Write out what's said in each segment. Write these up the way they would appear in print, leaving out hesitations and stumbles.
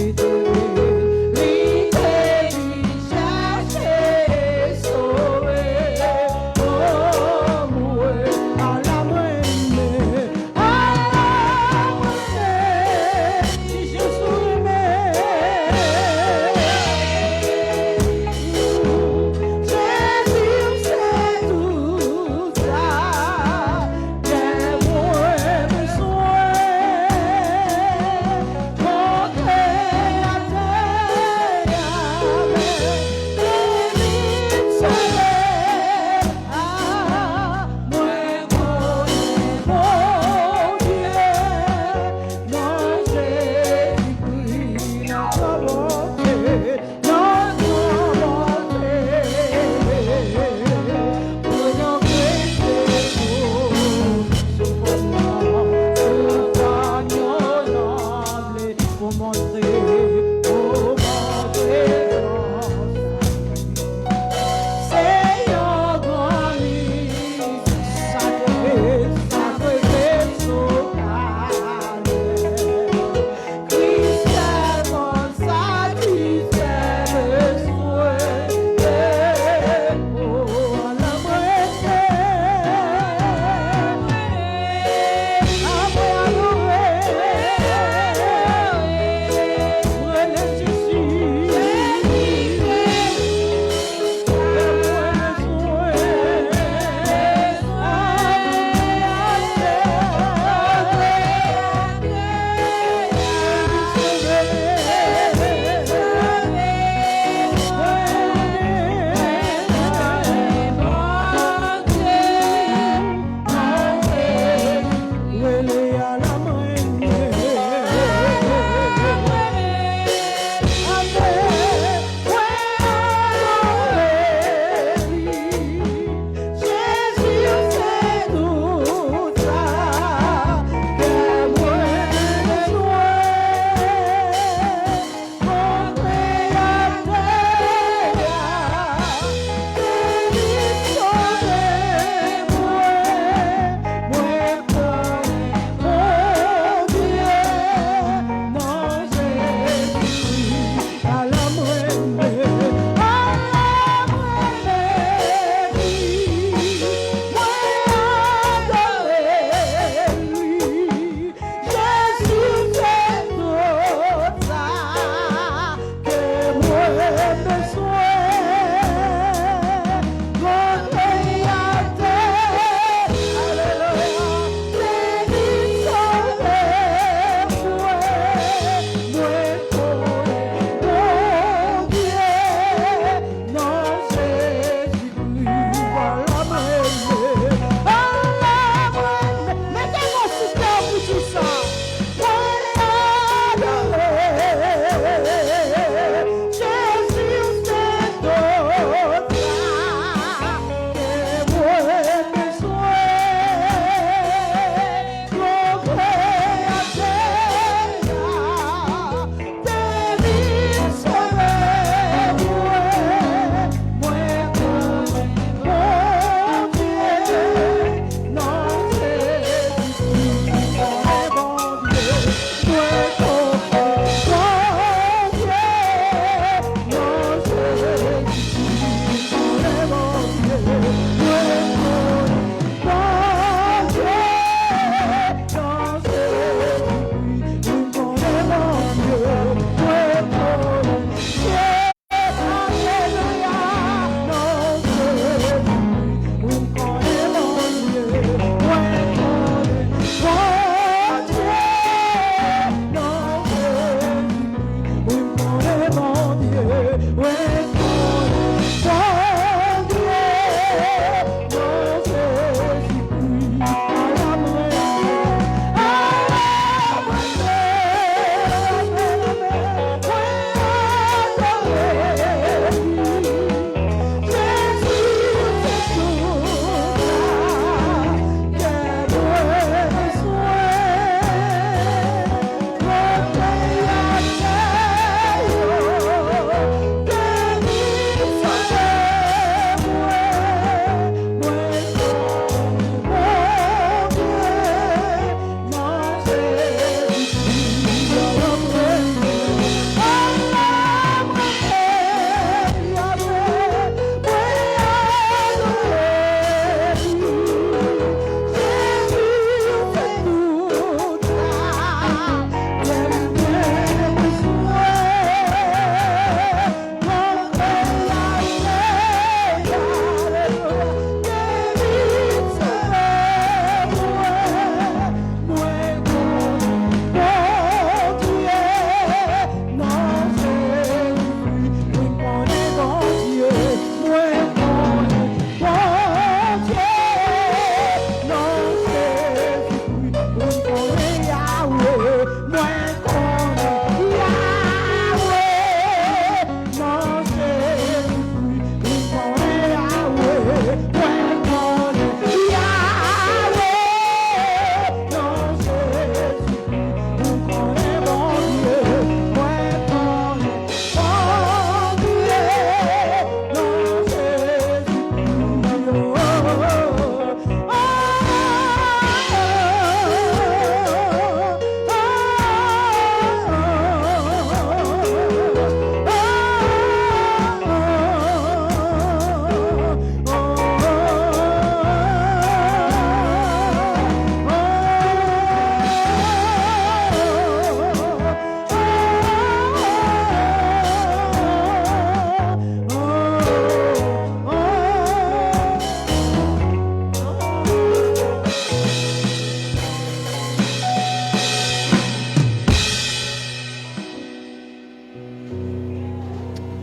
Porque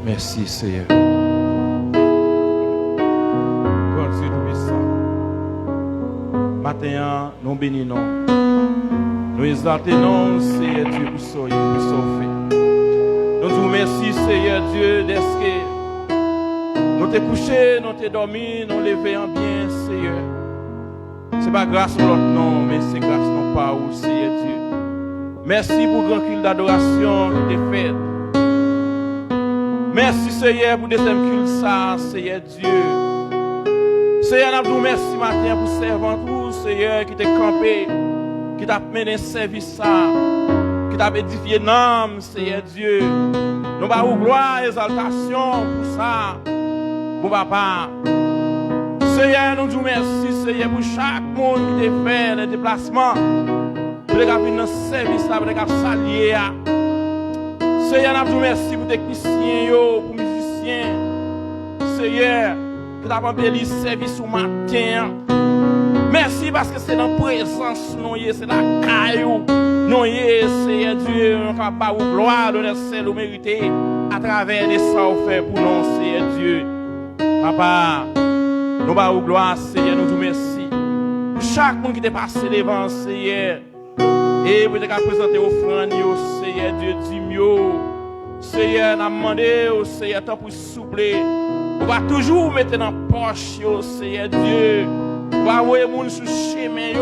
Merci, Seigneur. Grand Dieu tout-puissant. Matin, nous bénissons. Nous exaltons, Seigneur Dieu, pour sauver. Nous vous remercions, Seigneur Dieu, d'être que nous t'es couché, nous t'es dormi, nous levé en bien, Seigneur. C'est pas grâce à l'autre nom, mais c'est grâce à nos pas, Seigneur Dieu. Merci pour le grand culte d'adoration que tu fait. Merci, Seigneur, pour deuxième culte, ça, Seigneur Dieu. Seigneur, nous vous remercions matin pour servir tout, Seigneur, qui t'a campé, qui t'a mené service, ça, qui t'a édifié l'âme, Seigneur Dieu. Nous avons gloire, exaltation pour ça, pour papa. Seigneur, nous vous remercions, Seigneur, pour chaque monde qui t'a fait le déplacement. Pour les gars qui dans service, pour les gars qui s'allient. Seigneur, nous vous remercions pour les techniciens, pour les musiciens. Seigneur, que tu as embelli le service au matin. Merci parce que c'est dans la présence, c'est la caillou. Nous, Seigneur Dieu, nous sommes capables de gloire, de celle nous mériter à travers les sangs faits pour nous, Seigneur Dieu. Papa, nous avons gloire, Seigneur, nous vous remercions. Pour chaque monde qui est passé devant, Seigneur. Et vous avez présenté offrande, Seigneur Dieu, dis-moi. Seigneur, nous demandé, Seigneur, tant pour soupler. On va toujours mettre dans la poche, Seigneur Dieu. On va envoyer les gens sur le chemin,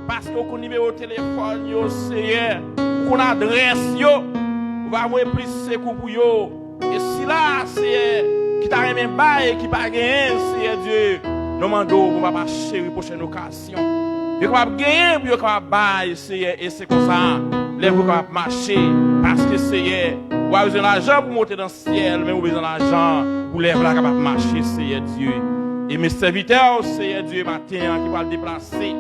parce qu'on a numéro de téléphone, Seigneur. Qu'on adresse, on va envoyer plus de secours pour eux. Et si là, Seigneur, qui t'a remis bail, qui n'a pas gagné, Seigneur Dieu, nous demandons qu'on va marcher la prochaine occasion. Vous pouvez gagner, vous pouvez bailler, Seigneur, et c'est comme ça. Vous pouvez marcher, parce que Seigneur, vous avez besoin d'argent pour monter dans le ciel, mais vous avez besoin d'argent pour les là capable de marcher, Seigneur Dieu. Et mes serviteurs, Seigneur Dieu, matin, qui vont le déplacer,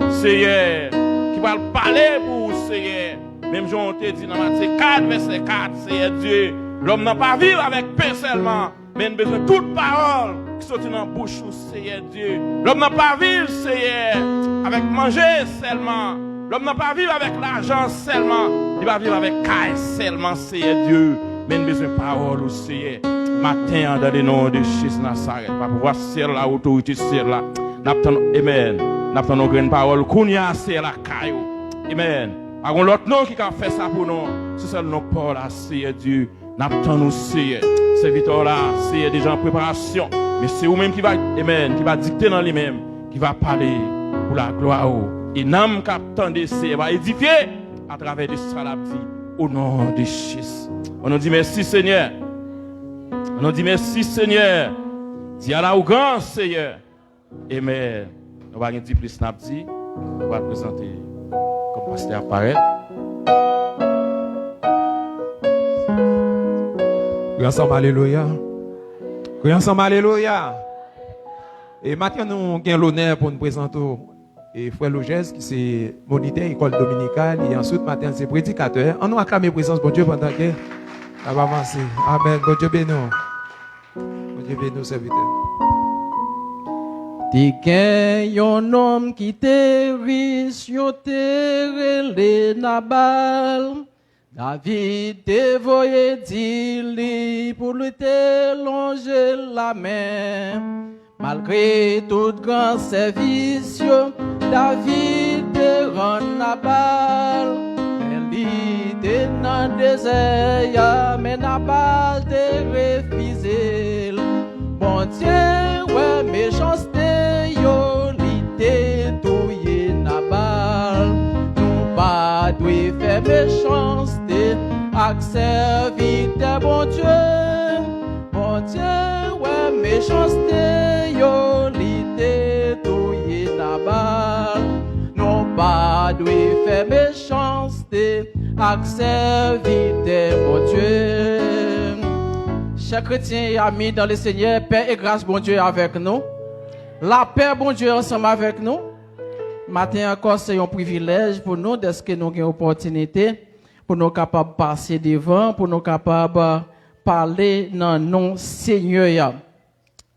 Seigneur, qui vont parler pour vous, Seigneur. Même Jean te dit dans Matthieu 4, verset 4, Seigneur Dieu, l'homme n'a pas vivre avec pain seulement, mais il a besoin de toute parole qui sortent dans la bouche, Seigneur Dieu. L'homme n'a pas vivre, Seigneur, avec manger seulement. L'homme n'a pas vivre avec l'argent seulement. Il va vivre avec caille seulement, Seigneur Dieu. Mais il a besoin de parole, Seigneur. Matin, dans le nom de Jésus Nazareth, pour pouvoir servir la autorité, servir là. Amen. Nous avons une parole. Kounia, c'est la caillou. Amen. Par contre, l'autre nom qui a fait ça pour nous, c'est ça le nom Paul, Seigneur Dieu. Nous avons Seigneur. Serviteur là, c'est déjà en préparation. Mais c'est vous-même qui va, amen, qui va dicter dans lui-même, qui va parler pour la gloire. Et nous qui c'est va édifier à travers de ça la vie au nom de Jésus. On nous dit merci Seigneur. On nous dit merci Seigneur. Dis à la ou grand Seigneur. Amen. On va dire plus snapdi. On va présenter comme pasteur apparaît. Ensemble, alléluia. Ensemble, alléluia. Et maintenant, nous avons l'honneur pour nous présenter et frère Logès, qui c'est moniteur école dominicale, et ensuite, matin, c'est prédicateur. On nous acclame la présence de Dieu pendant que ça va avancer. Amen. Bon Dieu béni. Bon Dieu béni, serviteur. T'es qu'un homme qui t'est riche, yon t'est relé Nabal. David te voyait dire pour lui te longer la main. Malgré tout grand service, David te rend Nabal. Il était dans le désert, mais Nabal te refusé. Bon Dieu, ouais, méchanceté, yo, li te touye Nabal. Nous pas doit faire méchanceté, ak serviteur bon Dieu. Bon Dieu, ouais, méchanceté, yo, li te touye Nabal. Nous pas doit faire méchanceté, ak serviteur bon Dieu. Chers chrétiens et amis dans le Seigneur, paix et grâce, bon Dieu, avec nous. La paix, bon Dieu, ensemble avec nous. Matin encore, c'est un privilège pour nous d'être que nous avons une opportunité pour nous capables de passer devant, pour nous capables de parler dans le nom Seigneur.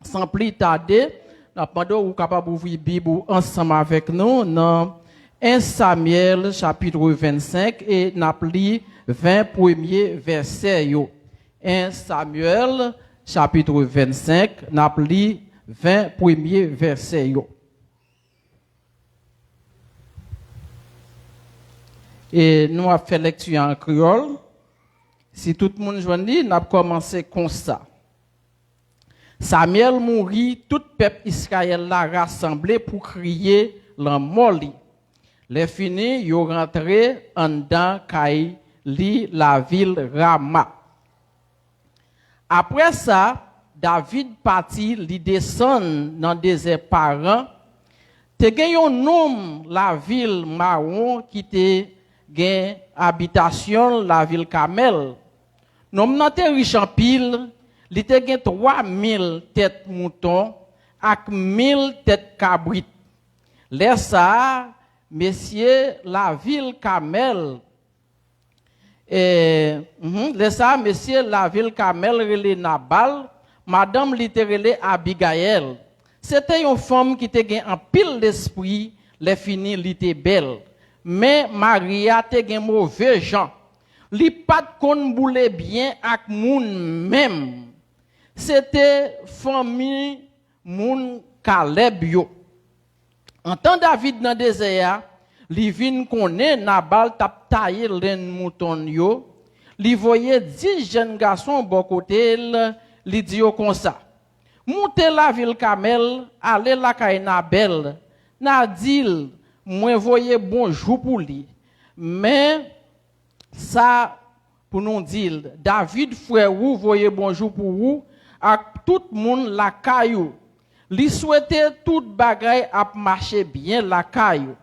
Sans plus tarder, nous sommes capables d'ouvrir la Bible ensemble avec nous dans 1 Samuel chapitre 25 et nous avons lu 20 premiers versets. 1 Samuel, chapitre 25, n'a pris 20 premiers versets. Et nous avons fait lecture en créole. Si tout le monde joignit, nous avons commencé comme ça. Samuel mourit, tout peuple Israël l'a rassemblé pour crier la mort. Les finis, ils rentré en dedans Kaï, la ville Rama. Après ça, David parti, il descend dans des parents. Te gen un nom la ville Maron qui te gen habitation la ville Kamel. Nom nan te riche en pile, li te gen 3000 têtes mouton ak 1000 têtes cabrit. Laisse ça, messieurs, la ville Kamel. Laisse ça, messieurs, la ville Kamel relé Nabal, madame li te relé Abigail. C'était une femme qui te gen en pile d'esprit, les fini li te belle. Mais Maria te gen mauvais gens. Li pat kon boule bien ak moun même. C'était famille moun Caleb yo. En temps David dans désert, li vinn connaît Nabal tap tailler len mouton yo. Li voyait 10 jeunes garçons bon côté, li di yo comme ça. Montez la ville Kamel, allez la kay Nabel. Na dil, moi voyez bonjour pour lui. Mais ça pour nous dire, David frère ou voyez bonjour pour vous, à tout le monde la caillou. Li souhaitait tout bagay a marcher bien la caillou.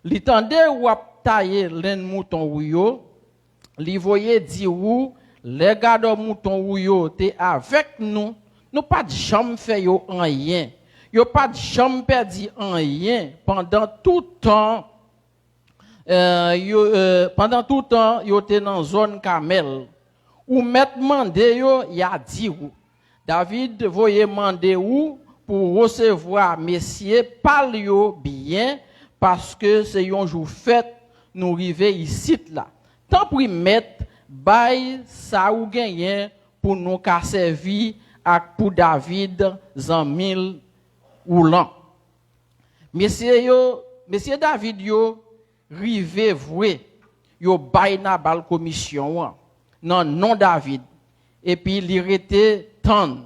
Li tande ou a tailler l'en mouton ou yo, li voyez di ou, les gars de mouton ou yo te avec nous. Nous pas de jamais fait yo rien. Yo pas de jamais perdu rien pendant tout temps. Pendant tout temps yo te dans zone Kamel. Ou met mandé yo y a dit ou. David voyait mandé ou pour recevoir messieurs parle yo bien parce que c'est un jour fête nous river ici là. Tant pour mettre bail ça ou gagner pour nous ka servir ak pour David en 1000 ou l'an. Monsieur David yo rive vwe yo bay Nabal commission non David et puis li rete tan.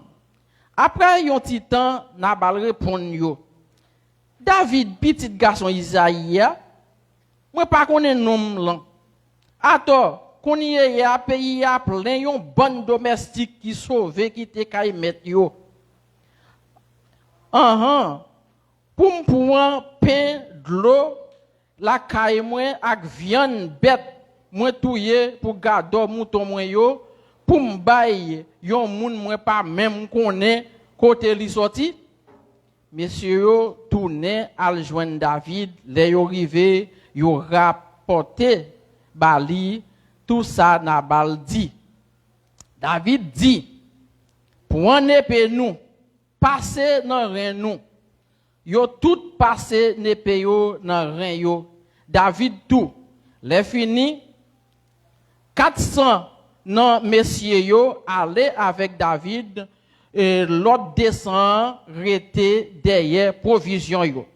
Après yon ti temps Nabal répond yo. David petit garçon Isaïa moi pas connais nom lan. Attends qu'on y est à pays à plein yon bonne domestique qui sauvé qui te kay met yo. Pour m'pouan pain de l'eau la kay moi ak viande bête moi touye pour garder mouton moi yo pour m'bay yon moun moi pas même connaît côté li sorti. Monsieur yo tourné al joindre David les yo rivé yo rapporté bali tout ça Nabal dit. David dit, pour en épée nous, passer dans rein nous. Yo tout passé n'épée yo dans rein yo. David tout. Les fini, 400 non messieurs yo aller avec David et l'autre descend rete derrière provision yo.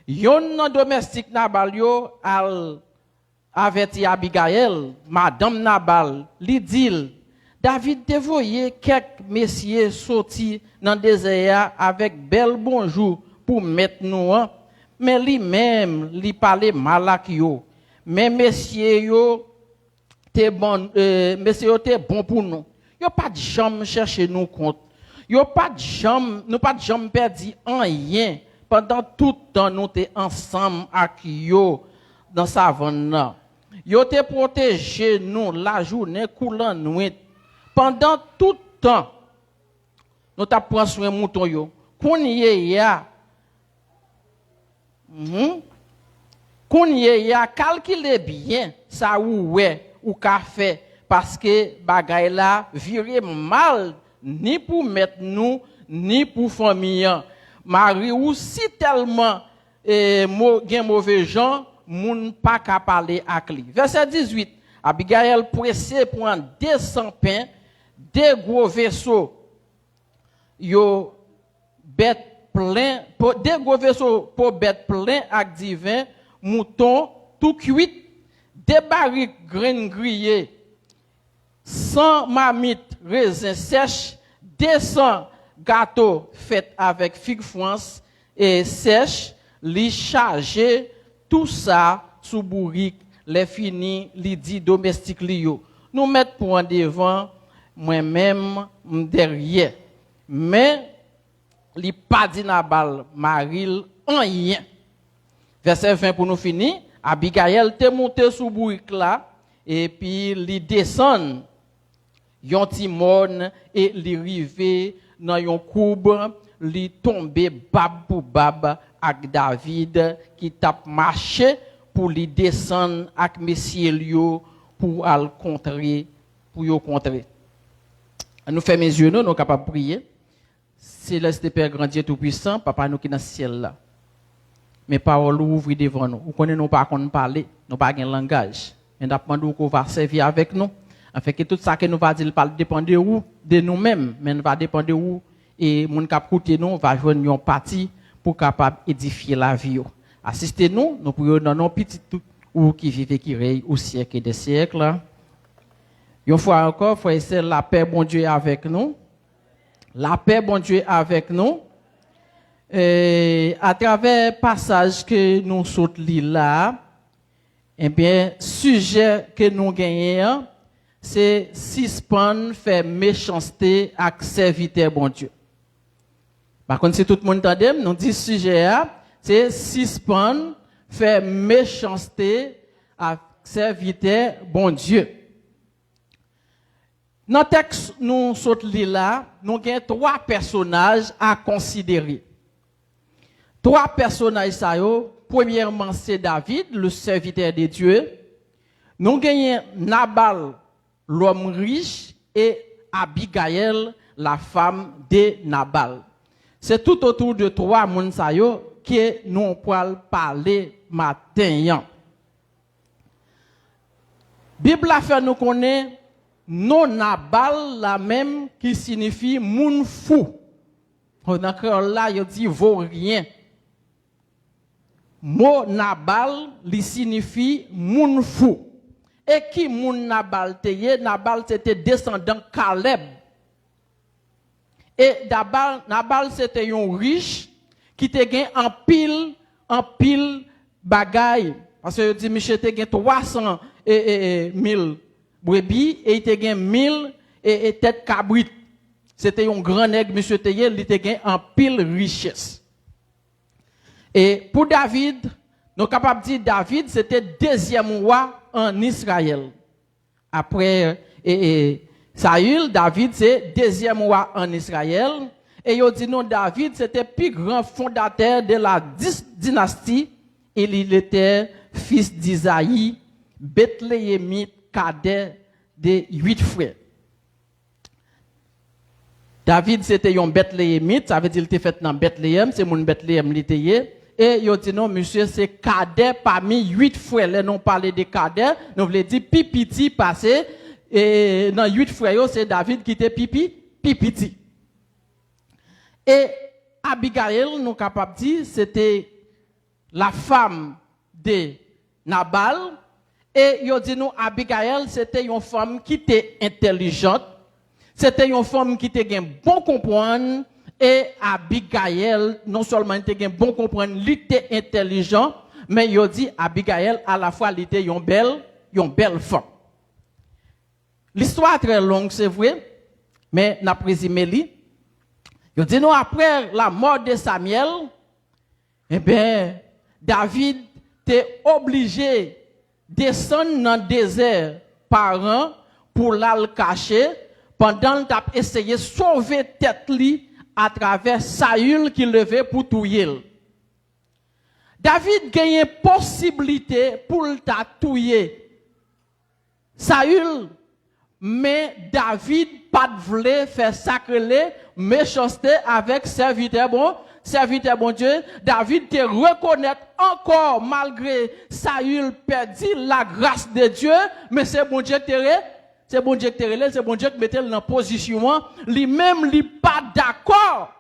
Yon non domestique Nabal yo al averti Abigail, madame Nabal, li dit, David te voyé quelques messieurs sortis dans le désert avec bel bonjour pour mettre nous, mais lui-même, li parlait mal yo. Mais messieurs yo te bon, pour nous. Yo pas de jambe chercher nous compte. Yo pas de jambe, nous pas de jambe perdu rien pendant tout le temps nous te ensemble avec yo dans savane. Yo te protégé nous la journée coulant nuit. Pendant tout le temps, nous t'a pris soin mouton yo. Kounye ya. Kounye ya calculer bien ça ou ouais ou café parce que bagay la viré mal ni pour mettre nous ni pour famille. Marie ou si tellement gen mauvais gens moun pas ka parler ak li. Verset 18. Abigail pressé prend 200 pains, deux gros vaisseaux, yo bête plein, deux gros vaisseaux pour bête plein avec divin, mouton, tout cuit, des barriques graines grillées, 100 marmites raisins sèches, 200 gâteaux faits avec figues France et sèches, li chargé tout ça sous bourrique, les fini, li dit domestique li yo. Nous mettons pour en devant, moi-même derrière. Mais li pas dit Nabal Maril en rien. Verset 20 pour nous finir, Abigail te monté sous bourrique là et puis li descend yon timon et li rive dans yon courbe, li tombe bab pour bab avec David qui tap marché pour li descendre avec messieurs liyo pour al contrer pour yo contrer. Nous fermons les yeux, nous capables de prier. Céleste Père grand Dieu tout-puissant, papa nous qui dans le ciel là. Mes paroles ouvrent devant nous. Vous connaissez nous pas qu'on parler, nous pas un langage. Mais nous qu'on va servir avec nous. Afin que tout ça que nous va dire pas dépendre de où, de nous-mêmes, mais nous va dépendre de où et mon cap côté nous va joindre une partie pour capable édifier la vie. Assistez-nous, nous prions dans nos petits ou qui vivent qui règne au siècle et des siècles. Une fois encore, frère et sœurs, la paix bon Dieu est avec nous. La paix bon Dieu est avec nous. Et à travers le passage que nous sautons là, eh bien, sujet que nous gagnons, c'est suspendre faire méchanceté avec serviteur bon Dieu. Par contre, si tout le monde entend, nous dit sujet c'est suspendre faire méchanceté avec serviteur bon Dieu. Dans le texte nous sautons là, nous avons 3 personnages à considérer. 3 personnages ça yo, premièrement c'est David, le serviteur de Dieu. Nous avons Nabal, l'homme riche, et Abigail, la femme de Nabal. C'est tout autour de 3 moun sa yo que nous pourrons parler matin. Bible a fait nous connaître non Nabal la même qui signifie moun fou. On a là il dit vaut rien. Mot Nabal li signifie moun fou. Et qui moun Nabal teye? Nabal c'était descendant Caleb. Et Nabal c'était un riche qui te gen en pile bagay. Parce que dit monsieur te gen 300 000 brebis et il te gen 1000 et tête cabrit. C'était un grand nègre monsieur te gen, il te gen en pile richesse. Et pour David, nous sommes capables de dire David, c'était deuxième roi en Israël. Après Saül, David, c'est deuxième roi en Israël. Et il dit non, David, c'était le plus grand fondateur de la dynastie. Et il était fils d'Isaïe, Bethléemite, cadet de 8 frères. David, c'était un Bethléemite, ça veut dire qu'il était fait dans Bethléem, c'est mon Bethléem l'était. Et il dit non, monsieur, c'est cadet parmi 8 frères. Là, nous parlons de cadet, nous voulons dire pipiti passé. Et dans 8 frères, c'est David qui était pipiti. Et Abigail, nous sommes capables de dire, c'était la femme de Nabal. Et il dit nous, Abigail, c'était une femme qui était intelligente. C'était une femme qui était bon comprendre. Et Abigail, non seulement était bon comprendre, elle était intelligent, mais il dit Abigail, à la fois, elle était une belle femme. L'histoire est très longue, c'est vrai, mais n'a présumé li. Il dit non, après la mort de Samuel, eh bien, David était obligé de descendre dans le désert par an pour la cacher pendant qu'il a essayé de sauver tête li à travers Saül qui levait pour tuer. David gagne possibilité pour le tuer. Saül, mais David pas voulu faire sacrer méchanceté avec serviteur bon Dieu. David te reconnaître encore malgré Saül perdit la grâce de Dieu, mais c'est bon Dieu c'est bon Dieu qui te relève, c'est bon Dieu qui mette dans position, lui-même, lui pas d'accord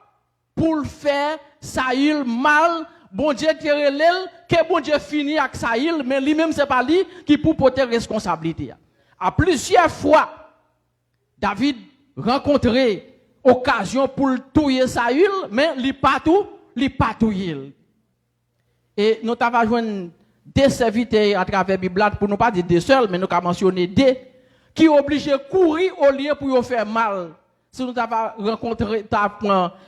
pour le faire ça il mal, bon Dieu qui te relève, que bon Dieu finit avec ça il, mais lui-même c'est pas lui qui pour porter responsabilité. À plusieurs fois, David rencontrait occasion pour le tuer Saül, mais il pas tout il. Et nous avons joué des serviteurs à travers la Bible, pour ne pas dire deux seuls, mais nous avons mentionné deux, qui sont obligés de courir au lieu pour faire mal. Si nous avons rencontré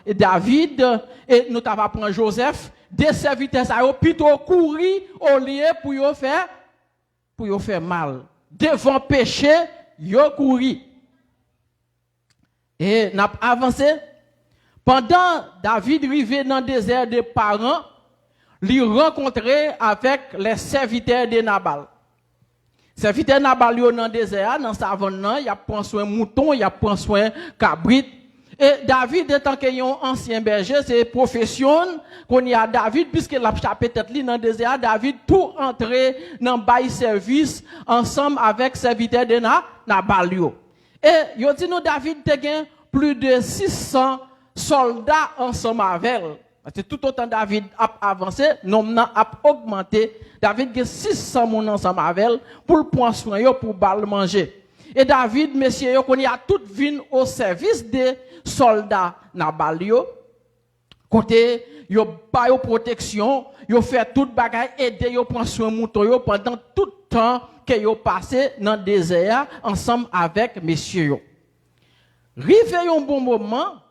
David et nous avons pris Joseph, des serviteurs, ça ont plutôt courir au lieu pour faire mal. Devant péché, ils ont couru. Et nous avons avancé. Pendant David arrivait dans le désert des parents, il rencontrait avec les serviteurs de Nabal. Serviteurs de Nabal dans le désert, dans sa savane, il a pris soin mouton, il a pris soin cabrit. Et David, étant qu'il y a un ancien berger, c'est profession qu'on y a David, puisqu'il a chapé tête dans le désert, David tout entré dans le bail service ensemble avec serviteurs de Nabal. Et il dit nous, David, a plus de 600 soldats ensemble avec elle. Parce que tout autant David a avancé, nombre a augmenté. David a 600 personnes ensemble avec elle pour le point soin, pour le manger. Et David, messieurs, qu'on y a tout vin au service des soldats Nabal. Côté, yo ba yo protection, yo fait toute bagaille, aider yo prendre soin mouton yo pendant tout le temps que yo passé dans le désert ensemble avec messieurs. Rive un bon moment,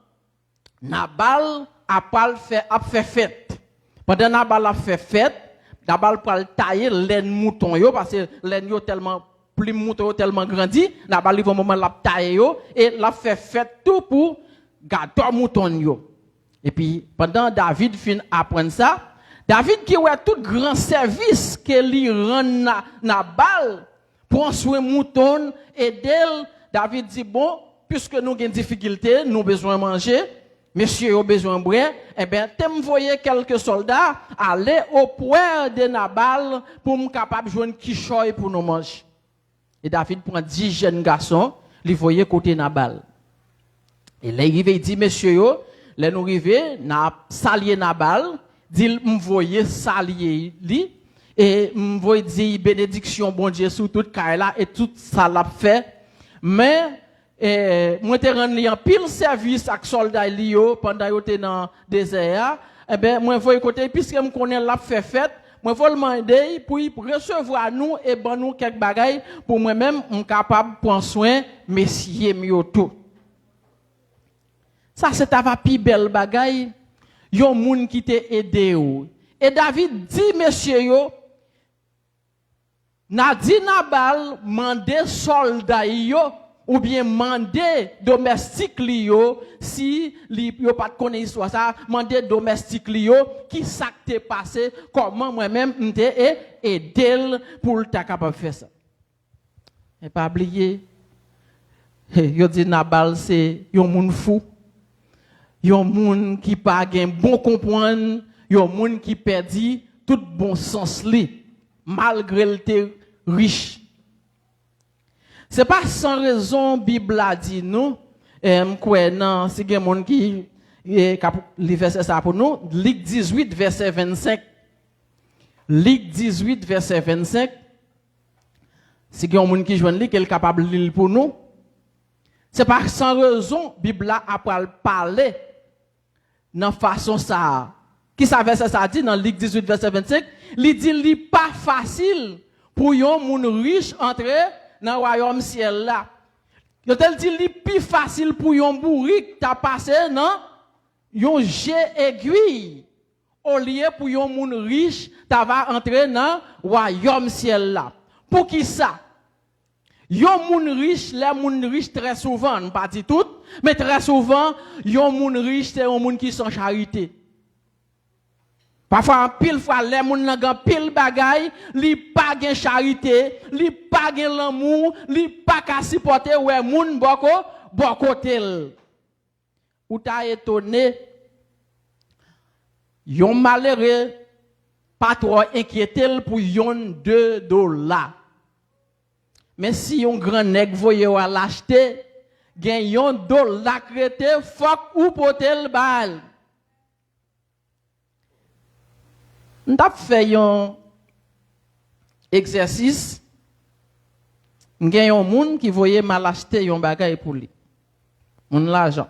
Nabal a fait fête. Pendant Nabal a fait fête, Nabal a tailler laine mouton yo parce que laine yo tellement plus mouton tellement grandi, Nabal il va moment la tailler yo et l'a fait fête tout pour garder mouton yo. Et puis pendant David fin apprendre ça, David qui a tout grand service que lui rend Nabal prend soin mouton et d'elle, David dit bon, puisque nous avons des difficultés, nous avons besoin de manger, messieurs ont besoin de boire, eh bien, t'envoyer quelques soldats aller au poêle de Nabal pour me capable de jouer un quichoy pour nous manger. Et David prend 10 jeunes garçons, les voyait côté Nabal. Et là, il dit, messieurs, là, nous arrivons, n'a salié Nabal, dit, m'voyez salier lui, et m'voyez dire bénédiction, bon Dieu, sur toute Kaila, et tout ça l'a fait. Mais, moi, te rendu en pile service avec soldats Lio pendant que j'étais dans le désert. Eh bien, moi, je côté, puisque je connais la fête, moi, je demander pour recevoir nous et bon nous quelques bagailles pour moi-même, je suis capable de prendre soin, messieurs, tout. Ça, c'est ta plus belle bagaille. Il y a un monde qui t'a aidé. Et David dit, messieurs, Nabal mandé soldats ou bien mandé domestique lio si li yo pas connaît histoire ça mandé domestique lio qui ça t'est passé comment moi-même m'était aider pour ta capable faire ça et pas oublier yo dit Nabal c'est yon moun fou yon moun qui pas gen bon comprendre yon moun qui perdi tout bon sens li malgré le riche. C'est pas sans raison Bible a dit nous quoi non si gen monde qui li verset ça pour nous Luc 18 verset 25 Luc 18 verset 25 si gen monde qui joine li qu'elle capable lire pour nous c'est pas sans raison Bible a parler dans façon ça qui ça verset ça dit dans Luc 18 verset 25 il dit li pas facile pour yon moun riche entrer dans le royaume ciel là. Yo tel dit li plus facile pour yon bourrique ta passer dans yon jet aiguille au lieu pour yon moun riche ta va entrer dans le royaume ciel là. Pour qui ça? Yon moun riche, les moun riche très souvent, pas dit tout, mais très souvent yon moun riche c'est un moun qui sans charité. Parfois, pile fois, les moun nan gan pile bagay, li pa gen charité, li pa gen l'amour, li pa ka supporter ouais moun boko tel. Ou ta étonné, yon malheureux, pas trop inquiété pour yon $2. Mais si yon grand nèg voye ou à l'acheter, gen yon $, crété, fok ou potel bal. M'tap fait yon exercice, gen yon moun qui voye mal acheter yon bagay pour lui. Moun l'argent.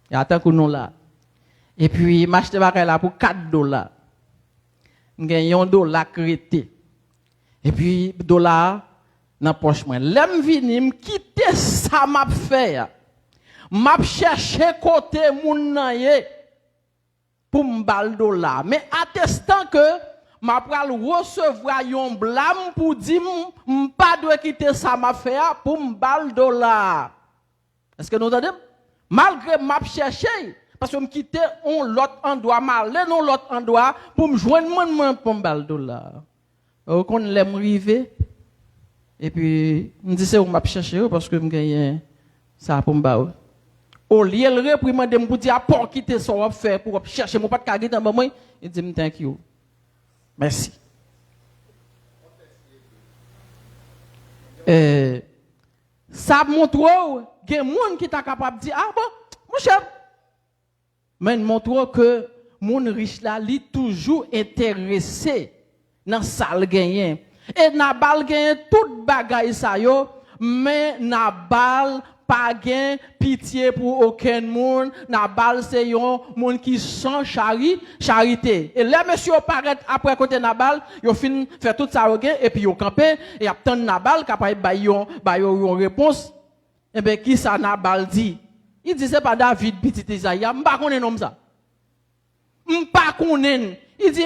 Y a tant que nous là. Et puis m'achete bagay là pour $4. Gen yon $, crété. Et puis $, dans poche moi. L'aime vini m'quitter ça m'a fait. M'a chercher côté moun nan ye pour m'bal $. Mais attestant que m'a pral recevoir yon blâme pour dire m'pas doit quitter ça m'a fait pour m'bal $. Est-ce que nous entendez? Malgré m'a chercher parce que m'quitter on l'autre endroit mal, non l'autre endroit pour me joindre moi pour m'bal $. Qu'on l'aime river. Et puis, je dis c'est où m'a cherché parce que je gagne ça pour me. Au lieu de réprimander, je dis pour quitter ça on faire pour chercher mon pas de caguer dans moi, il dit thank you. Merci. Ça montre qu'il y a des gens qui sont capables de dire ah bon, mon cher. Mais montre que mon riche là, lui toujours intéressé dans ça le gagner. Et Nabal gagne toute bagaille ça yo, mais Nabal pas gagne pitié pour aucun monde. Nabal c'est un monde qui sans charité. Et là monsieur paraît après côté Nabal, yo fin faire tout ça et puis yo campé et attend Nabal capable ba yon réponse. Et ben qui ça Nabal dit? Il dit c'est pas David petit Isaïe, m'pa connait nom ça. M'pa connait. Il dit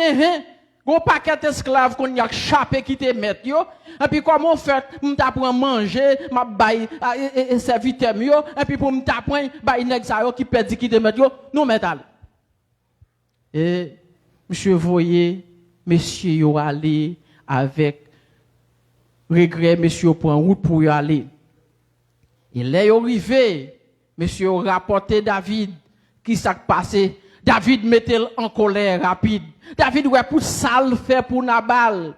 gon paquet d'esclaves qu'on y a chapé qui te mettre yo et puis comment fait m'ta prend manger m'a bail serviteur yo et puis pour m'ta prend bail nèg ça yo qui perdi qui te mettre yo nous metal et monsieur voyez monsieur yo aller avec regret monsieur prend route pour y aller et là yo arrivé monsieur rapporté David qui s'est passé. David mettait en colère rapide. David ouais pour ça le fait pour Nabal.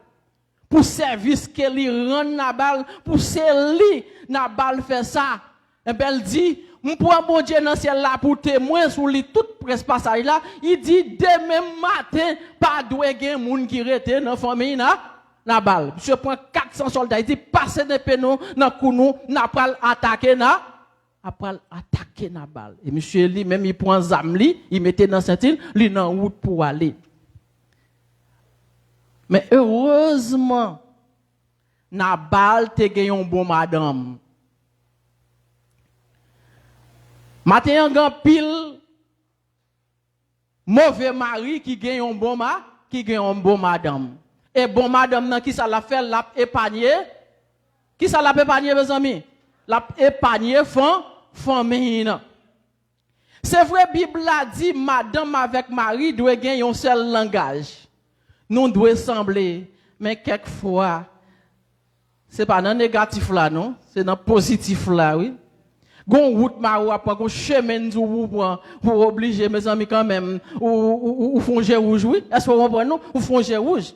Pour service que lui rend Nabal, pour c'est lui Nabal fait ça. Et ben il dit, m'prend bon Dieu dans ciel là pour témoin sur lui tout presse passage là, il dit demain matin pas doit gen moun qui rete dans famille Nabal. Monsieur prend 400 soldats, il dit passez des pénons dans kounou, n'a pas attaquer après attaquer Nabal. Et monsieur lui même il prend zamli, il mettait dans cette île, lui dans route pour aller. Mais heureusement Nabal te gagné un bon madame. Matin un grand pile mauvais mari qui gagne un bon madame. Et bon madame nan qui ça l'a fait l'a épargné. Qui ça l'a épargné mes amis? L'a épargné famille. C'est vrai Bible a dit madame avec mari doit gagner un seul langage. Nous devons sembler mais quelquefois c'est pas dans négatif là non, c'est dans positif là oui. Gon route marou après gon chemin pour obliger mes amis quand même ou fonger rouge oui. Est-ce que vous comprenez non? Ou fonger rouge.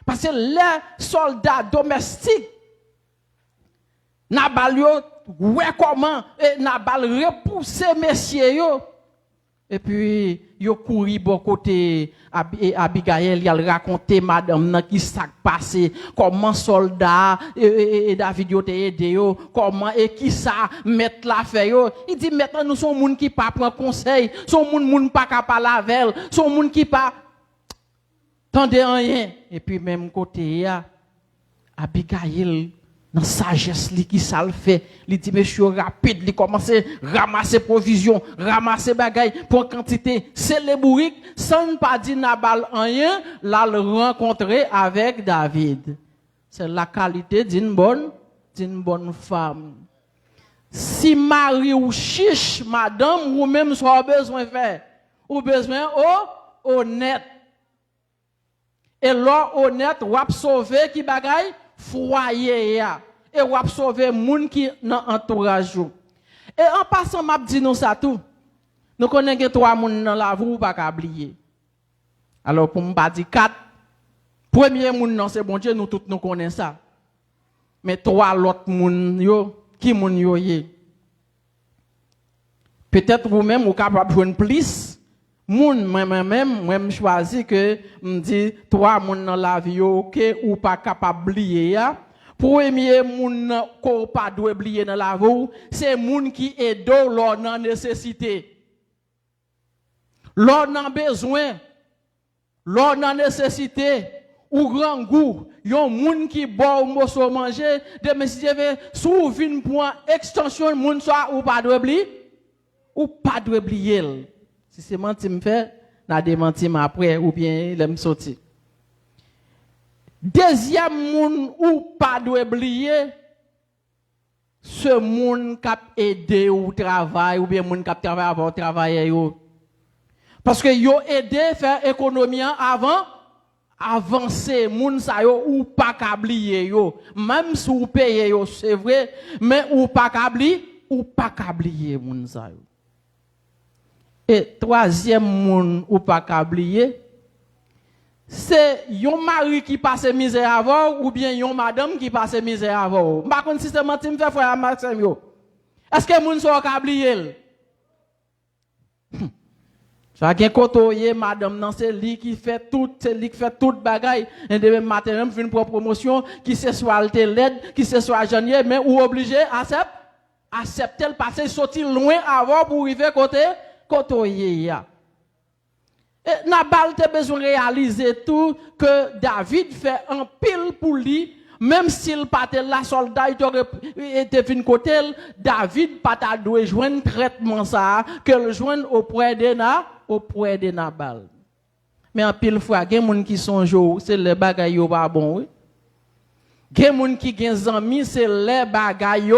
Parce que les soldats domestiques Nabal yo ouais comment et Nabal repousser messieurs yo et puis yo couri bon côté Abigail il a raconté madame nan qui s'est passé comment soldat et David yo te aidé yo comment et qui ça mettre la fait yo il dit maintenant nous sommes monde qui pas prend conseil sont monde pas capable avec sont monde qui pas tendez rien et puis même côté ya Abigail dans sagesse li qui ça le fait il dit monsieur rapide il commence ramasser provision ramasser bagay pour quantité c'est les bourriques sans pas dire Nabal rien là le rencontrer avec David c'est la qualité d'une bonne femme si mari ou chiche madame ou même soit besoin faire ou besoin honnête et l'homme honnête ou sauver qui bagay foyer ya et ou sauver moun qui dans entourage et en passant m'a dit nous ça tout nous connaissons trois moun dans la vie pas ka oublier alors pour me pas dire quatre premier moun non c'est bon Dieu nous tous nous connaissons ça mais trois l'autre moun yo, qui moun yo yé. Peut-être vous-même vous capable de joindre plus moun moi choisi que me dit trois moun dans la vie OK ou pas capable oublier ya. Premier moun ko pas doit oublier dans la vie, c'est moun qui aide lors dans nécessité. Lors dans besoin, lors dans nécessité ou grand goût, yon moun qui boit ou morceau manger, de me si j'avais sous vin point extension moun soit ou pas doit oublier ou pas doit oublier. Si c'est menti me fait, n'a démenti après ou bien l'aime sorti. Deuxième moun ou pas doit oublier ce moun qui aidé ou travail ou bien moun qui travaille avant travailler yo. Parce que yo aidé faire économie avant avancer moun sa yo ou pas oublier yo. Même si vous payez yo c'est vrai, mais ou pas oublier moun sa yo. Et troisième moun ou pas oublier c'est yon mari qui passe misère avant ou bien yon madame qui passe misère avant. Par contre si c'est menti me fait frère Maxime yo. Est-ce que moun so ka oublier? Ça gen kotoye madame nan c'est lui qui fait tout, c'est lui qui fait toute bagaille. Et demain matin même fin pour promotion qui se soit alte l'aide, qui se soit janvier mais ou obligé accepter le passer sortir loin avant pour arriver côté kotoye ya. Et Nabal te besoin réaliser tout que David fait un pile pour lui, même s'il partait la soldat était venu côté, David pas ta doit joindre traitement ça que le joindre auprès de Nabal. Mais en pile fois, il y a des gens qui sont joués, c'est les bagailles pas bon. Il y a des gens qui ont amis, c'est les bagailles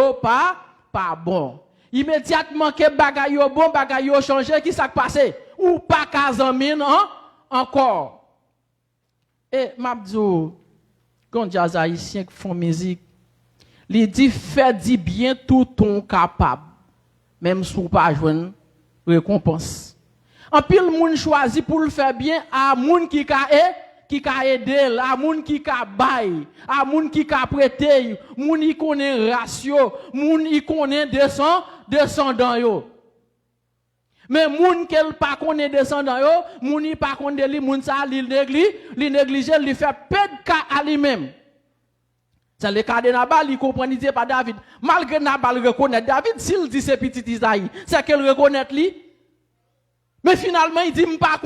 pas bon. Immédiatement que bagaille bon, bagaille changé, qui s'est passé? Ou pas kazamine encore. Et m'abdou, quand des haïtiens qui font musique, il dit fais bien tout ton capable, même si vous pas joindre récompense. En pile moun choisi pour le faire bien à moun qui ka aider, à moun qui ka bail, à moun qui ka prêter, moun qui connaît ratio, moun qui connaît descendant yo. Mais moun qu'elle pas connaît descendant yo, moun y pas connaît li moun ça li néglige, li fait pèd ka à lui-même. C'est le cas de Nabal, il comprend dit pas David. Malgré Nabal reconnaît David, s'il dit c'est petit Isaïe, c'est qu'elle reconnaît lui. Mais finalement il dit m'pas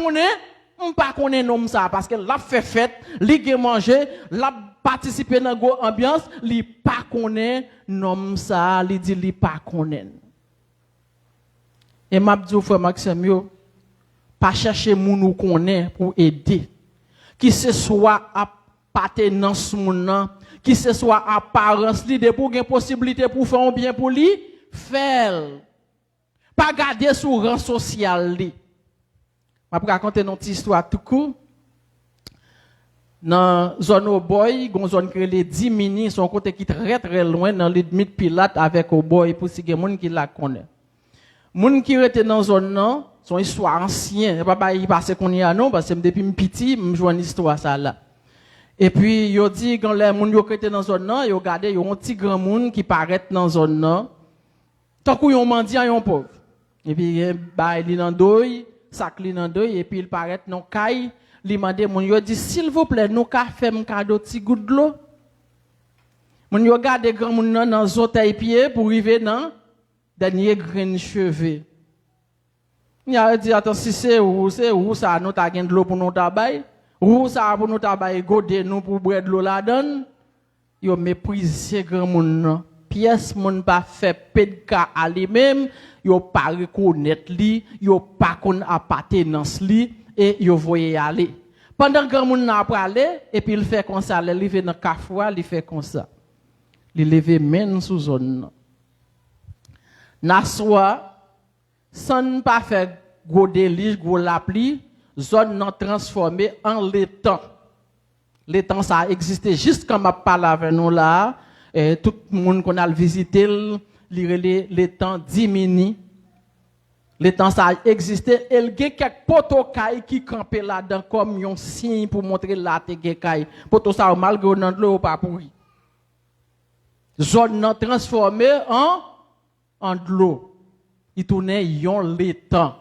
connaît nom ça parce que l'a fait fête, li gen manger, l'a participer dans go ambiance, li pas connaît nom ça, li dit li pas connaît. Et m'a dit frère Maxime yo, pas chercher moun ou connaît pour aider. Qui ce soit appartenance moun nan, qui ce soit apparence li de pour gen possibilité pour faire un bien pour lui, faire. Pas garder sur rang social li. Je vais raconter une petite histoire tout court. Dans la zone au boy, une zone qui est les 10 mini, son côté qui est très loin dans les limites pilates avec au boy pour si les gens qui la connaissent. Les gens qui étaient dans la zone là, son histoire ancienne. Papa il passe qu'on y a non parce que depuis petit, je joue une histoire ça là. Et puis yo dit quand les gens qui étaient dans la zone là, yo regardé yo un petit grand monde qui paraît dans la zone là. Tant qu'on yon mendiant yon pauvre. Et puis bah il dans doy sac li nan doy et puis il paraît non kay li mande moun yo dit s'il vous plaît nous ka faire un cadeau petit goutte de l'eau moun yo garde grand moun nan dans zotay pied pour arriver dans dernier grain cheveux il a dit attends si c'est où ça nous ta gen de l'eau pour nous tabay ou ça pour nous tabay godé nous pour boire de l'eau la donne yo mépriser grand moun nan pièce moun pas fait pedka à lui-même yo pas reconnaître li yo pas kon appartenance li et yo voye aller pendant grand moun n'a parler et puis il fait comme ça il lever dans kafwa il fait comme ça il lever main sous zone naswa sans pas faire gros délige gros lapli zone non transformée en l'étang ça existait juste quand m'a parlé avec nous là. Et tout le monde qu'on a visité, l'étang diminue. L'étang ça existait. Et il y a quelques potocailles qui campaient là-dedans comme un signe pour montrer là te gekay. Poto ça malgré dans l'eau pas pourri. Zone nan transformée en de l'eau. Il tournait yon l'étang.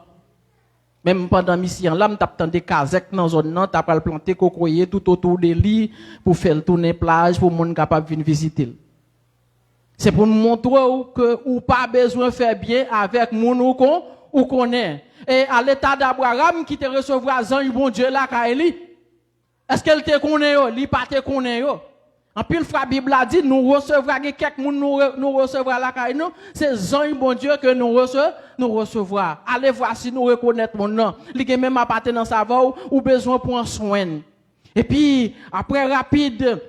Même pendant mission là, m't'a tande kazek dans zone nan, t'a pral planter cocoyer tout autour de lui pour faire tourner plage pour monde capable venir visiter. C'est pour nous montrer que ou pas besoin faire bien avec moun ou connaît. Et à l'état d'Abraham qui te recevra zan bon Dieu là kaeli. Est-ce qu'elle te connaît yo, li pas te connaît yo? En pile fois Bible a dit nous recevra quelques moun nous recevra la kaeli nous, c'est zan bon Dieu que nous recevra. Allez voir si nous reconnaître mon nom. Li gen même appartenance à vous ou besoin prendre soin. Et puis après rapide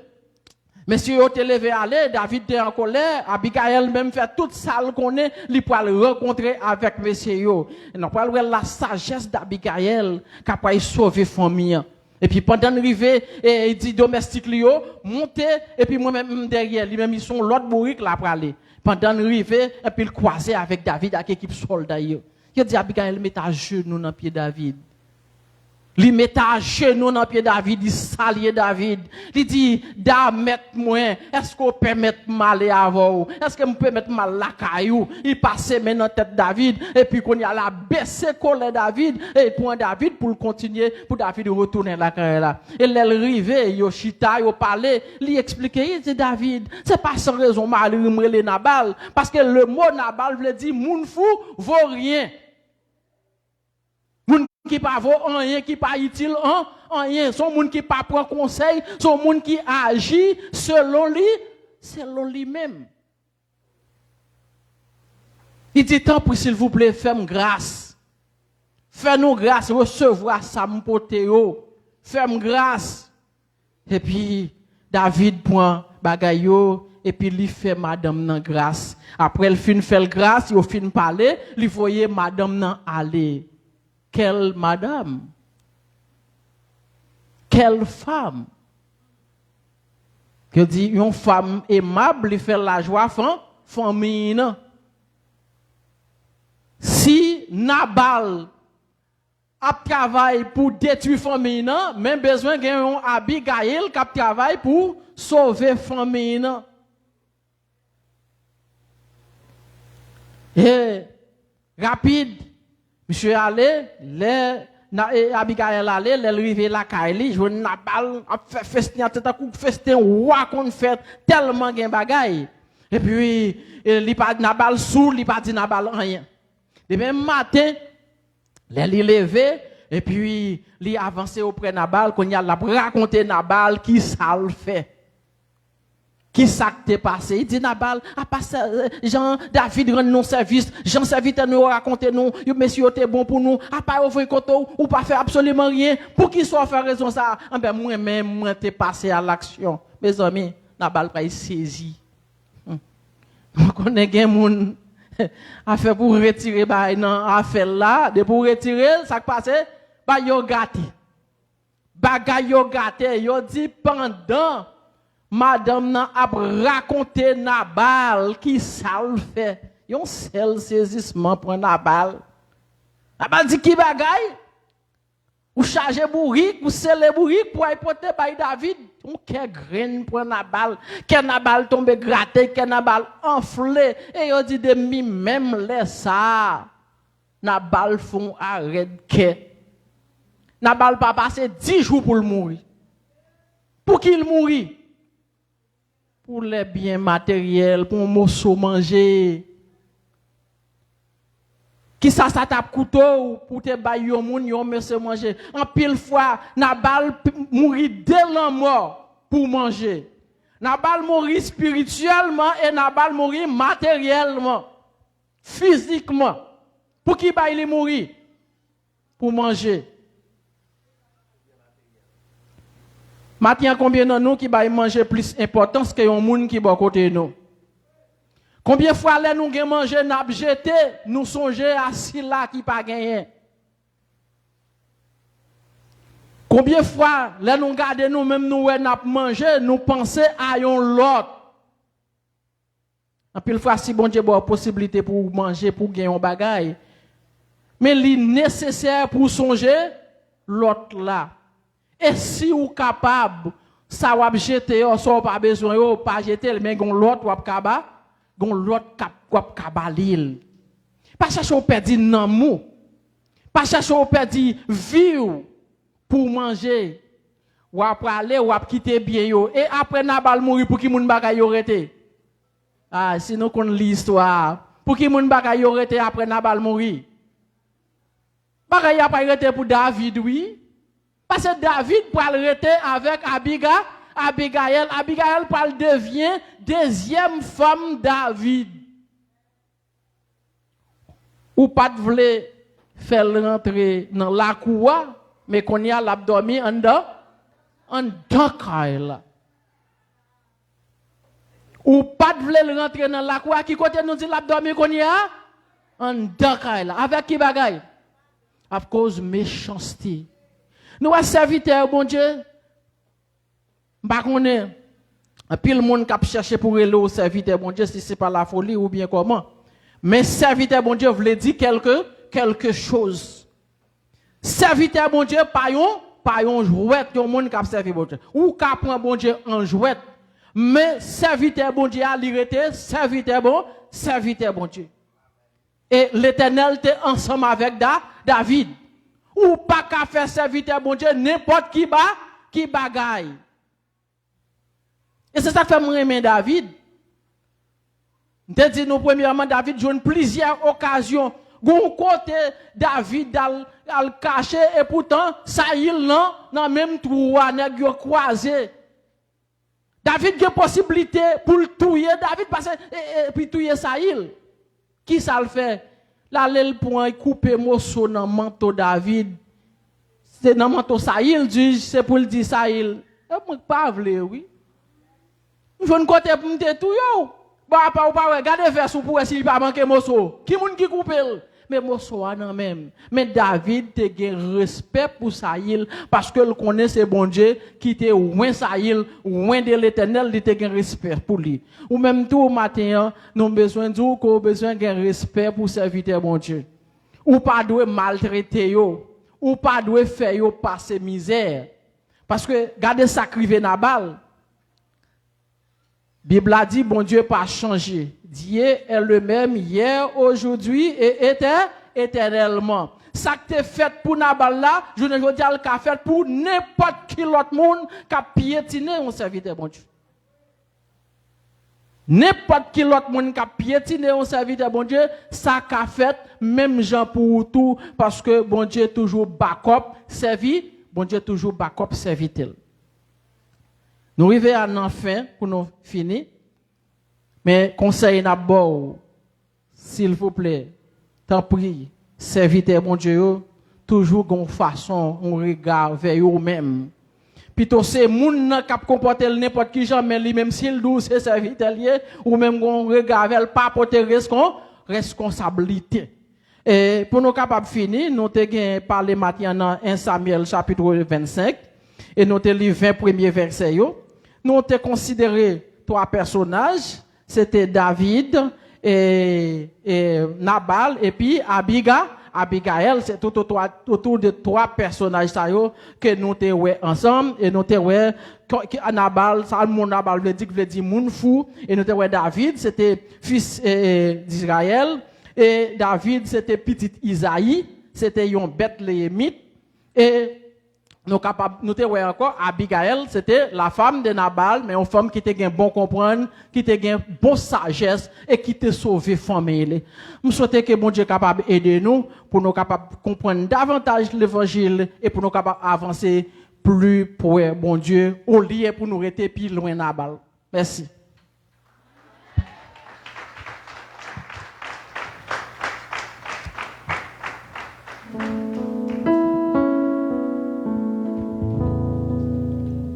Monsieur yo te levé aller, David était en colère, Abigail même fait toute ça qu'on est, li pour le rencontrer avec monsieur yo. Et nous parlons la sagesse d'Abigail capable sauver famille. Et puis pendant l'arrivée, il dit domestique li yo, monter et puis moi même derrière, lui même ils sont l'autre bourrique là pour aller. Pendant l'arrivée, et puis il croisé avec David avec équipe soldat yo. Il dit Abigail met à genoux dans pied David. Il met à genoux dans pied David, il salue David. Il dit, da mettre moi, est-ce qu'on peut mettre mal à vous? Est-ce qu'on peut mettre mal la caillou? Il passe maintenant tête David, et puis qu'on y a la baissé colère David, et point David pour continuer, pour David retourner la caille là. Et l'arrivée, Yoshita, yo parlé, lui expliquer, il dit David, c'est pas sans raison mal le Nabal, parce que le mot Nabal veut dire, moun fou vaut rien. Moun qui pas vaut rien, qui pas utile rien, son moun qui pas prend conseil, son moun qui agit selon lui-même. Il dit tant pour s'il vous plaît, fais-moi grâce. Fais-nous grâce, recevoir ça m'potéo. Fais-moi grâce. Et puis David prend bagayo et puis il fait madame nan grâce. Après il fin fait grâce, il fin parler, il voyait madame nan aller. Quelle madame? Quelle femme? Que dit une femme aimable, il fait la joie famille. Si Nabal a travaillé pour détruire famille, même besoin d'un Abigail qui travaille pour sauver famille. Et rapide. Monsieur allé, Abigail allé, elle arrivé la Kaili, je Nabal a fait festin, tout à coup festin, roi qu'on fait tellement gen bagay. Et puis il pas Nabal sous, il pas dit Nabal rien. De même matin, il levé et puis il avancé auprès de Nabal, qu'on y a raconté Nabal qui ça le fait. Qui ça t'est passé? Il dit Nabal, à passé Jean David rend nous service, Jean serviteur nous raconter nous, monsieur t'es bon pour nous, à pas offrir koto ou pas faire absolument rien, pour qu'il soit faire raison ça. Ah ben moi même moi t'es passé à l'action. Mes amis, Nabal pas saisi. On connaît gen moun a fait pour retirer ba nan affaire là, de pour retirer ça qui passé, ba yo gâté. Bagay yo gâté, yo dit pendant madame n'a a raconté Nabal qui ça le fait. Yon seul saisissement pour Nabal. Nabal dit qui bagay? Ou charger bourrique, ou sceller bourrique pour apporter par David. On quel grain pour Nabal, que Nabal tombe gratté, que Nabal enflé et yon dit de mi même laisse ça. Nabal font arrêt que Nabal pas passé 10 jours pour le mourir. Pour qu'il mourit? Pour les biens matériels, pour morceau manger. Qui ça tape couteau pour te bailler au monde, yon morceau manger. En pile fois, Nabal mourit dès la mort pour manger. Nabal mourit spirituellement et Nabal mourit matériellement, physiquement. Pour qui baille mourir? Pour manger. Maintenant, combien de nous qui va manger plus importance que un monde qui va côté nous? Combien de fois nous avons mangé, nous avons jeté, nous songeons à si là qui pas gagné? Combien de fois nous regardons nous-mêmes, nous avons mangé, nous pensons à un l'autre? En pile fois, si bon Dieu a la possibilité pour manger, pour gagner un bagage, mais il est nécessaire pour songer l'autre là. Et si vous êtes capable, ça wap jeter yo, ça pas besoin yo, pas jeter mais gon l'autre wap kaba, gon l'autre wap kabalil. Pas chercher au perdu nan mou. Pas chercher au perdu vie pour manger. Ou après aller ou après quitter bien yo et après Nabal mourir pour qui moun bagay yo rete. Ah, sinon qu'on l'histoire. Pour qui moun bagay yo rete après Nabal mourir. Bagay a pas rete pour David oui. Parce que David pour rete avec Abigail pour devient deuxième femme David. Ou pas de vle faire rentrer dans la cour mais qu'on y a l'abdomen en dedans. Ou pas de vle rentrer dans la cour qui côté nous dit l'abdomen qu'on y a en dedans. Avec qui bagaille? À cause méchanceté. Nous serviteurs bon Dieu. Bah connaît pile monde qui chercher pour aller au serviteur bon Dieu si c'est pas la folie ou bien comment. Mais serviteur bon Dieu voulait dire quelque chose. Serviteur bon Dieu pas yon jouet yon monde qui servi bon Dieu. Ou qui prend bon Dieu en jouet. Mais serviteur bon Dieu a l'irrité, serviteur bon Dieu. Et l'Éternel était ensemble avec David. Ou pas qu'à faire serviteur bon Dieu n'importe qui bagaille. Et c'est ça que fait moi David. Je dis nous premièrement David joue plusieurs occasions. Gon côté David al caché et pourtant Saïl non même trois nèg yo croisé. David a possibilité pour le tuer David parce que puis tuer Saïl. Qui ça le fait? Là le point couper morceau dans manteau David. C'est dans manteau Saïl dit c'est pour le dire Saïl. Moi pas vle oui. Je ne côté pour me tout yo. Bah pas ou pas regardez verset pour s'il pas manquer morceau. Qui moun qui coupe mais morceau non même. Mais David te gen respect pour Saïl parce que il connaît c'est bon Dieu qui te loin Saïl, loin de l'Éternel, il te gen respect pour lui. Ou même tout matin, nous besoin dire qu'on besoin gen respect pour serviteur bon Dieu. Ou pas doit maltraiter yo, ou pas doit faire yo passer misère. Parce que regardez ça crivé Nabal. Bible a dit, bon Dieu pas changé. Dieu est le même hier, aujourd'hui et éternellement. Ça que t'es fait pour Nabal là, je ne veux dire qu'a fait pour n'importe qui l'autre monde qui a piétiné un serviteur bon Dieu. N'importe qui l'autre monde qui a piétiné un serviteur bon Dieu, ça qu'a fait même gens pour tout parce que bon Dieu toujours backup servi, bon Dieu toujours backup serviteur. Nous arrivons à la fin pour nous finir. Mais conseil d'abord, s'il vous plaît, t'en prie, serviteur mon Dieu, toujours une façon, un regard vers eux-mêmes. Plutôt c'est moun qui comporte n'importe qui genre, mais lui même s'il douce c'est serviteur ou même un regard vers pas porter responsabilité. Et pour nous capables finir, nous te parler maintenant dans 1 Samuel chapitre 25 et nous te lire 20 premiers versets yo. Nous avons considéré trois personnages, c'était David et Nabal et puis Abigail, c'est tout autour de trois personnages que nous avons ensemble et nous avons Nabal, Nabal veut dire moun fou et nous avons David, c'était fils d'Israël et David c'était petit Isaïe, c'était un Bethléemite et nous te voyons encore, Abigail, c'était la femme de Nabal, mais une femme qui te gain bon comprendre, qui te gain bon sagesse et qui te sauvé famille. Je souhaite que bon Dieu capable aider nous pour nous capable comprendre davantage l'évangile et pour nous capable avancer plus pour bon Dieu au lieu pour nous rester plus loin Nabal. Merci.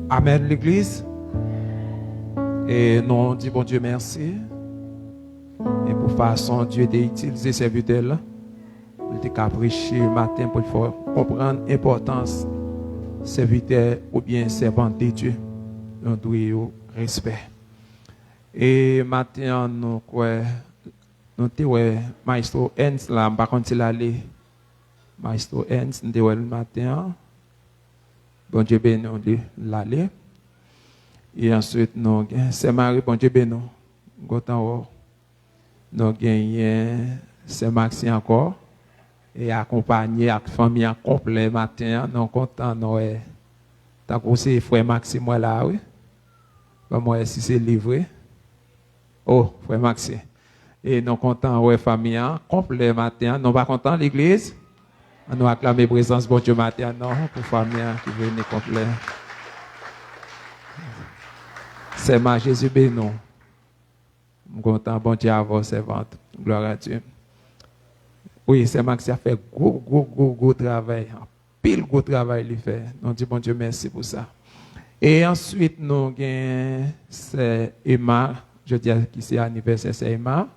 Amen l'église. Et nous disons bon Dieu merci. Et pour façon Dieu d'utiliser serviteur là. Il était qu'à prêcher le matin pour faire comprendre l'importance serviteur ou bien servante de Dieu. Nous devons respect. Et maintenant nous quoi nous te maestro Ernst là par contre il allait maestro Ernst nous le matin. Bon Dieu béni l'aller. Et ensuite, nous avons Saint-Marie, bon Dieu, nous. Nous avons Saint-Maxime encore. Et accompagné avec la famille complète matin. Nous sommes contents. Nous avons aussi frère Maxime là, oui. Moi, si c'est livré. Oh, frère Maxime. Et nous sommes contents, ouais, famille complète matin. Nous ne sommes pas contents, l'église. Nous acclamons la présence de bon Dieu matin, non, pour la famille qui venait complète. C'est ma Jésus béni. Je suis content, bon Dieu, à vos servantes. Gloire à Dieu. Oui, c'est Max qui a fait gros travail. Pile gros travail, il fait. Nous disons, bon Dieu, merci pour ça. Et ensuite, nous avons c'est Emma. Je dis qui c'est anniversaire, c'est Emma.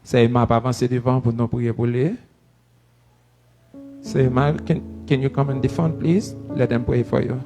C'est Emma, pas avancer devant pour nous prier pour lui. C'est Emma, can you come in the front, please? Let them pray for you.